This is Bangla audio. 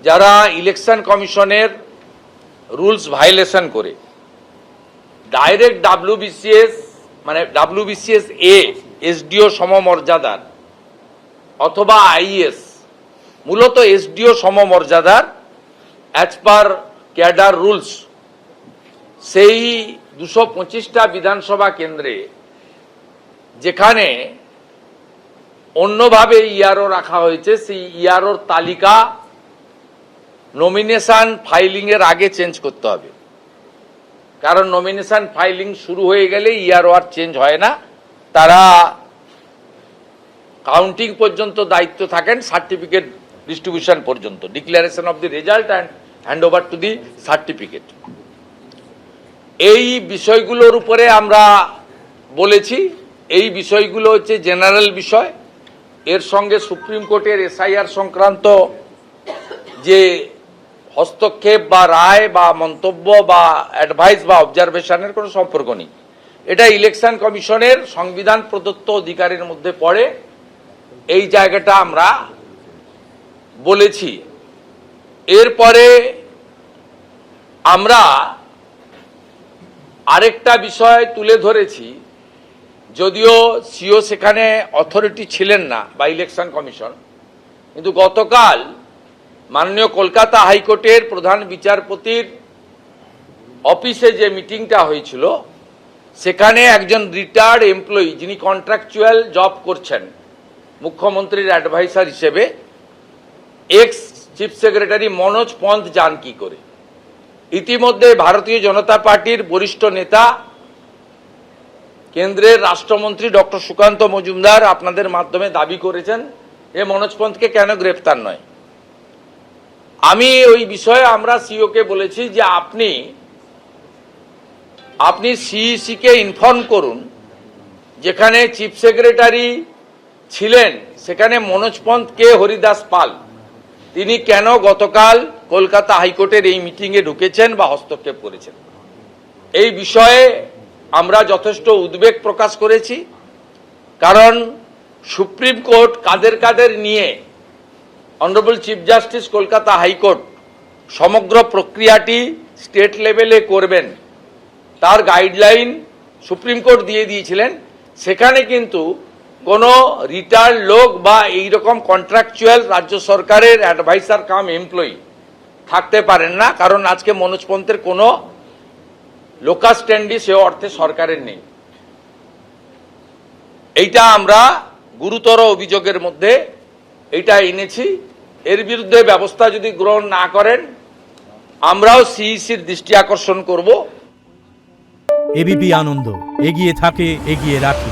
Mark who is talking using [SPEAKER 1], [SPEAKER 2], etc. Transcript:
[SPEAKER 1] যারা ইলেকশন কমিশনের রুলস ভায়োলেশন করে ডাইরেক্ট ডাব্লিউবিসিএস মানে ডাব্লিউবিসিএস এ এসডিও সমমর্যাদার অথবা আইএস মূলত এসডিও সমমর্যাদার অ্যাজ পার ক্যাডার রুলস সেই 225টা বিধানসভা কেন্দ্রে যেখানে অন্যভাবে ইআরও রাখা হয়েছে সেই ইআরওর তালিকা নমিনেশন ফাইলিং এর আগে চেঞ্জ করতে হবে, কারণ নমিনেশন ফাইলিং শুরু হয়ে গেলে ইআরও আর চেঞ্জ হয় না। তারা কাউন্টিং পর্যন্ত দায়িত্ব থাকেন, সার্টিফিকেট ডিস্ট্রিবিউশন পর্যন্ত, declaration of the result and hand over to the certificate. এই বিষয়গুলোর উপরে আমরা বলেছি, এই বিষয়গুলো হচ্ছে জেনারেল বিষয়। এর সঙ্গে সুপ্রিম কোর্টের এসআইআর সংক্রান্ত যে হস্তক্ষেপ বা রায় বা মন্তব্য বা অ্যাডভাইস বা অবজারভেশনের কোনো সম্পর্ক নেই। এটা ইলেকশন কমিশনের সংবিধান প্রদত্ত অধিকারের মধ্যে পড়ে, এই জায়গাটা আমরা বলেছি। এরপরে আমরা আরেকটা বিষয় তুলে ধরেছি, যদিও সিও সেখানে অথরিটি ছিলেন না বা ইলেকশন কমিশন, কিন্তু গতকাল মাননীয় কলকাতা হাইকোর্টের প্রধান বিচারপতির অফিসে যে মিটিংটা হয়েছিল সেখানে একজন রিটায়ার্ড এমপ্লয়ি যিনি কন্ট্রাকচুয়াল জব করছেন মুখ্যমন্ত্রীর অ্যাডভাইসার হিসেবে, x chief secretary Manoj Pant যান কি করে। ইতিমধ্যে ভারতীয় জনতা পার্টির বরিষ্ঠ নেতা কেন্দ্রের রাষ্ট্রমন্ত্রী ডক্টর সুকান্ত মজুমদার আপনাদের মাধ্যমে দাবি করেছেন যে মনোজ পন্থকে কেন গ্রেফতার নয়। আমি ওই বিষয়ে আমরা সিওকে বলেছি যে আপনি সিইসি কে ইনফর্ম করুন, যেখানে চিফ সেক্রেটারি ছিলেন সেখানে মনোজ পন্থ কে হরিদাস পাল, তিনি কেন গতকাল কলকাতা হাইকোর্টের এই মিটিংয়ে ঢুকেছেন বা হস্তক্ষেপ করেছেন। এই বিষয়ে আমরা যথেষ্ট উদ্বেগ প্রকাশ করেছি, কারণ সুপ্রিম কোর্ট কাদের কাদের নিয়ে honourable chief justice Kolkata high court সমগ্র প্রক্রিয়াটি স্টেট লেভেলে করবেন তার গাইডলাইন সুপ্রিম কোর্ট দিয়ে দিয়েছিলেন। সেখানে কিন্তু কোনো রিটায়ার্ড লোক বা এইরকম কন্ট্রাকচুয়াল রাজ্য সরকারের অ্যাডভাইসার কাম এমপ্লয়ি থাকতে পারেন না, কারণ আজকে মনোজ পন্থের কোনো লোকাস স্ট্যান্ডি সে অর্থে সরকারের নেই। এইটা আমরা গুরুতর অভিযোগের মধ্যে এইটা এনেছি। এর বিরুদ্ধে ব্যবস্থা যদি গ্রহণ না করেন আমরাও সিইসির দৃষ্টি আকর্ষণ করব।
[SPEAKER 2] এবিপি আনন্দ, এগিয়ে থাকে, এগিয়ে রাখে।